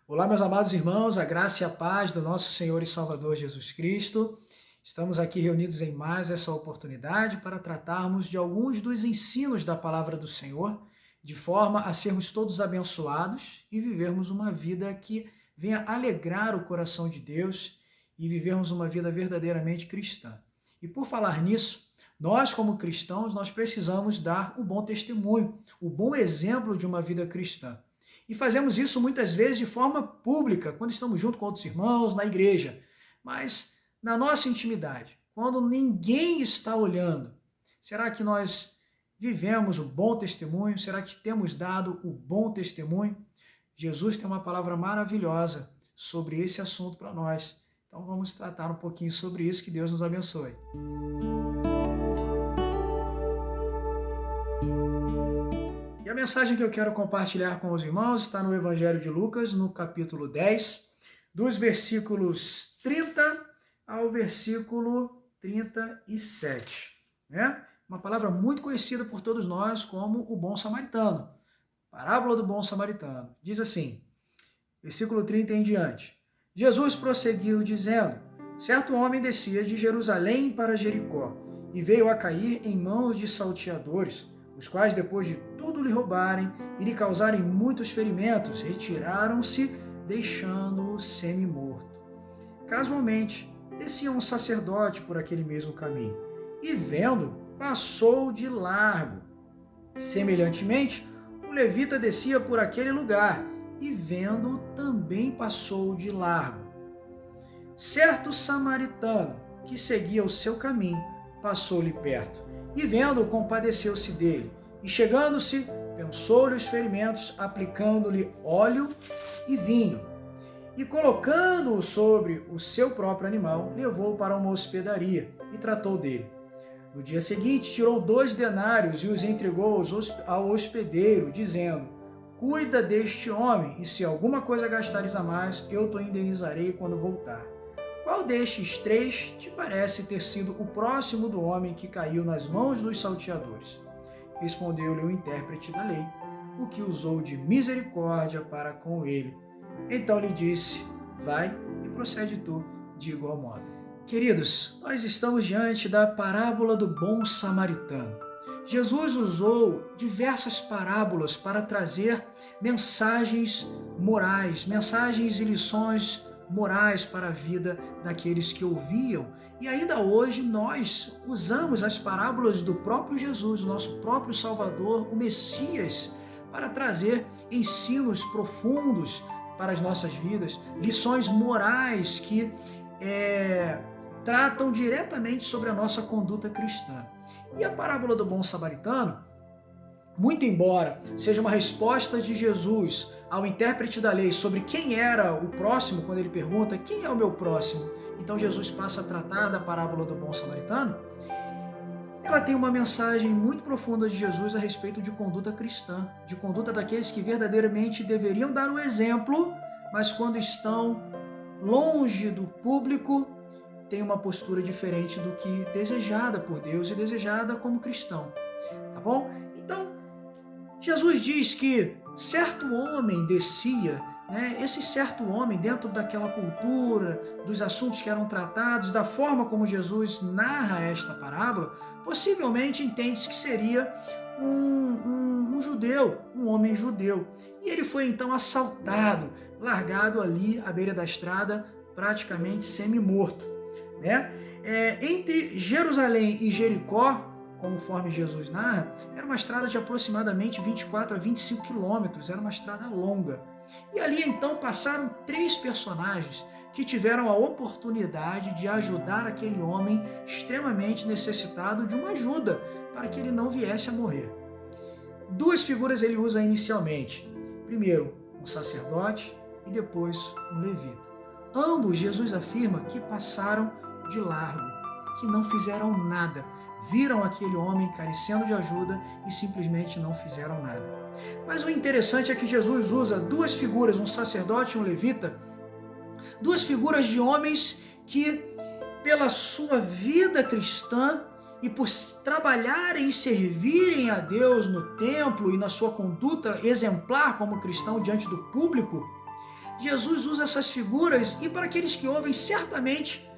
Olá, meus amados irmãos, a graça e a paz do nosso Senhor e Salvador Jesus Cristo. Estamos aqui reunidos em mais essa oportunidade para tratarmos de alguns dos ensinos da palavra do Senhor, de forma a sermos todos abençoados e vivermos uma vida que venha alegrar o coração de Deus e vivermos uma vida verdadeiramente cristã. E por falar nisso, nós como cristãos, nós precisamos dar o bom testemunho, o bom exemplo de uma vida cristã. E fazemos isso muitas vezes de forma pública, quando estamos junto com outros irmãos, na igreja. Mas na nossa intimidade, quando ninguém está olhando, será que nós vivemos o bom testemunho? Será que temos dado o bom testemunho? Jesus tem uma palavra maravilhosa sobre esse assunto para nós. Então vamos tratar um pouquinho sobre isso, que Deus nos abençoe. E a mensagem que eu quero compartilhar com os irmãos está no Evangelho de Lucas, no capítulo 10, dos versículos 30 ao versículo 37. Né? Uma palavra muito conhecida por todos nós como o bom samaritano. Parábola do bom samaritano. Diz assim, versículo 30 em diante. Jesus prosseguiu dizendo, certo homem descia de Jerusalém para Jericó e veio a cair em mãos de salteadores, os quais, depois de tudo lhe roubarem e lhe causarem muitos ferimentos, retiraram-se, deixando-o semi-morto. Casualmente, descia um sacerdote por aquele mesmo caminho, e vendo, passou de largo. Semelhantemente, o levita descia por aquele lugar, e vendo, também passou de largo. Certo samaritano, que seguia o seu caminho, passou-lhe perto, e vendo, compadeceu-se dele, e chegando-se, pensou-lhe os ferimentos, aplicando-lhe óleo e vinho. E colocando-o sobre o seu próprio animal, levou-o para uma hospedaria e tratou dele. No dia seguinte, tirou 2 denários e os entregou ao hospedeiro, dizendo, cuida deste homem, e se alguma coisa gastares a mais, eu te indenizarei quando voltar. Qual destes 3 te parece ter sido o próximo do homem que caiu nas mãos dos salteadores? Respondeu-lhe o intérprete da lei, o que usou de misericórdia para com ele. Então lhe disse, vai e procede tu de igual modo. Queridos, nós estamos diante da parábola do bom samaritano. Jesus usou diversas parábolas para trazer mensagens morais, mensagens e lições morais para a vida daqueles que ouviam. E ainda hoje nós usamos as parábolas do próprio Jesus, o nosso próprio Salvador, o Messias, para trazer ensinos profundos para as nossas vidas, lições morais que tratam diretamente sobre a nossa conduta cristã. E a parábola do bom samaritano, muito embora seja uma resposta de Jesus ao intérprete da lei sobre quem era o próximo, quando ele pergunta, quem é o meu próximo? Então Jesus passa a tratar da parábola do bom samaritano. Ela tem uma mensagem muito profunda de Jesus a respeito de conduta cristã, de conduta daqueles que verdadeiramente deveriam dar o exemplo, mas quando estão longe do público, têm uma postura diferente do que desejada por Deus e desejada como cristão. Tá bom? Então, Jesus diz que certo homem descia, esse certo homem, dentro daquela cultura, dos assuntos que eram tratados, da forma como Jesus narra esta parábola, possivelmente entende-se que seria um judeu, um homem judeu. E ele foi então assaltado, largado ali à beira da estrada, praticamente semi-morto. Entre Jerusalém e Jericó, conforme Jesus narra, era uma estrada de aproximadamente 24 a 25 quilômetros, era uma estrada longa. E ali então passaram 3 personagens que tiveram a oportunidade de ajudar aquele homem extremamente necessitado de uma ajuda, para que ele não viesse a morrer. 2 figuras ele usa inicialmente. Primeiro, um sacerdote e depois um levita. Ambos, Jesus afirma que passaram de largo, que não fizeram nada. Viram aquele homem carecendo de ajuda e simplesmente não fizeram nada. Mas o interessante é que Jesus usa 2 figuras, um sacerdote e um levita, 2 figuras de homens que, pela sua vida cristã e por trabalharem e servirem a Deus no templo e na sua conduta exemplar como cristão diante do público, Jesus usa essas figuras e para aqueles que ouvem, certamente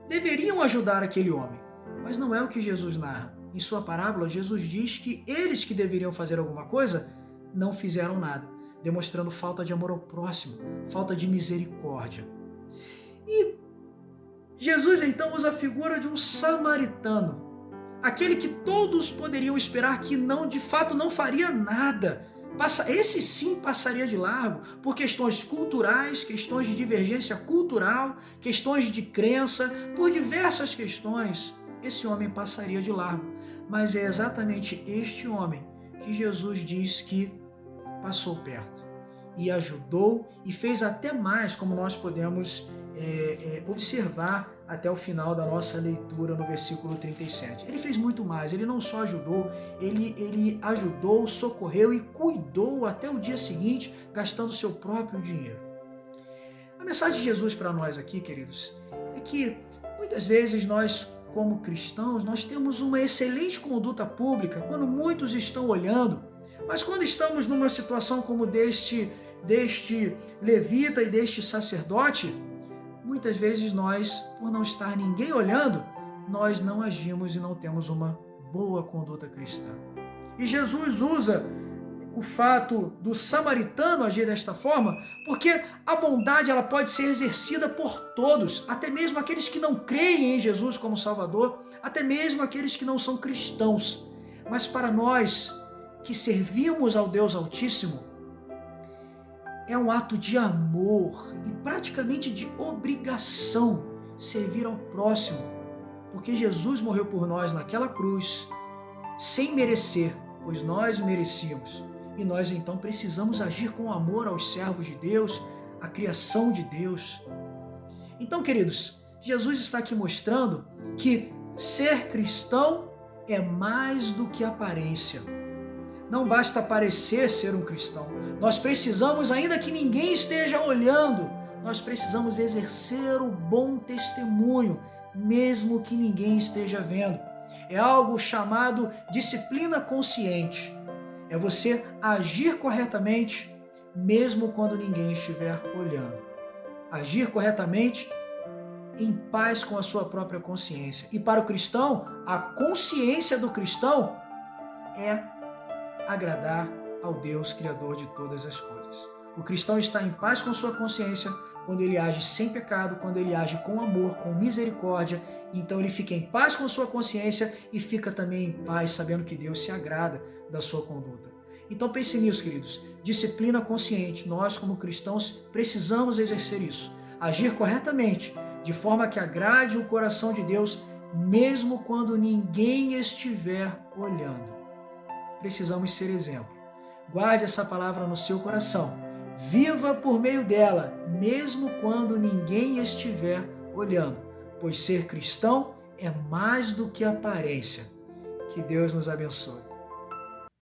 deveriam ajudar aquele homem. Mas não é o que Jesus narra. Em sua parábola, Jesus diz que eles que deveriam fazer alguma coisa não fizeram nada, demonstrando falta de amor ao próximo, falta de misericórdia. E Jesus então usa a figura de um samaritano, aquele que todos poderiam esperar que de fato não faria nada. Esse sim passaria de largo por questões culturais, questões de divergência cultural, questões de crença, por diversas questões. Esse homem passaria de largo, mas é exatamente este homem que Jesus diz que passou perto e ajudou e fez até mais, como nós podemos observar até o final da nossa leitura no versículo 37. Ele fez muito mais, ele não só ajudou, ele ajudou, socorreu e cuidou até o dia seguinte, gastando seu próprio dinheiro. A mensagem de Jesus para nós aqui, queridos, é que muitas vezes nós, como cristãos, nós temos uma excelente conduta pública quando muitos estão olhando, mas quando estamos numa situação como deste levita e deste sacerdote, muitas vezes nós, por não estar ninguém olhando, nós não agimos e não temos uma boa conduta cristã. E Jesus usa o fato do samaritano agir desta forma, porque a bondade ela pode ser exercida por todos, até mesmo aqueles que não creem em Jesus como Salvador, até mesmo aqueles que não são cristãos. Mas para nós que servimos ao Deus Altíssimo, é um ato de amor e praticamente de obrigação servir ao próximo, porque Jesus morreu por nós naquela cruz, sem merecer, pois nós merecíamos. E nós então precisamos agir com amor aos servos de Deus, à criação de Deus. Então, queridos, Jesus está aqui mostrando que ser cristão é mais do que aparência. Não basta parecer ser um cristão. Nós precisamos, ainda que ninguém esteja olhando, nós precisamos exercer o bom testemunho, mesmo que ninguém esteja vendo. É algo chamado disciplina consciente. É você agir corretamente, mesmo quando ninguém estiver olhando. Agir corretamente em paz com a sua própria consciência. E para o cristão, a consciência do cristão é agradar ao Deus Criador de todas as coisas. O cristão está em paz com sua consciência quando ele age sem pecado, quando ele age com amor, com misericórdia. Então ele fica em paz com sua consciência e fica também em paz sabendo que Deus se agrada da sua conduta. Então pense nisso, queridos. Disciplina consciente. Nós, como cristãos, precisamos exercer isso. Agir corretamente, de forma que agrade o coração de Deus, mesmo quando ninguém estiver olhando. Precisamos ser exemplo. Guarde essa palavra no seu coração. Viva por meio dela, mesmo quando ninguém estiver olhando, pois ser cristão é mais do que aparência. Que Deus nos abençoe.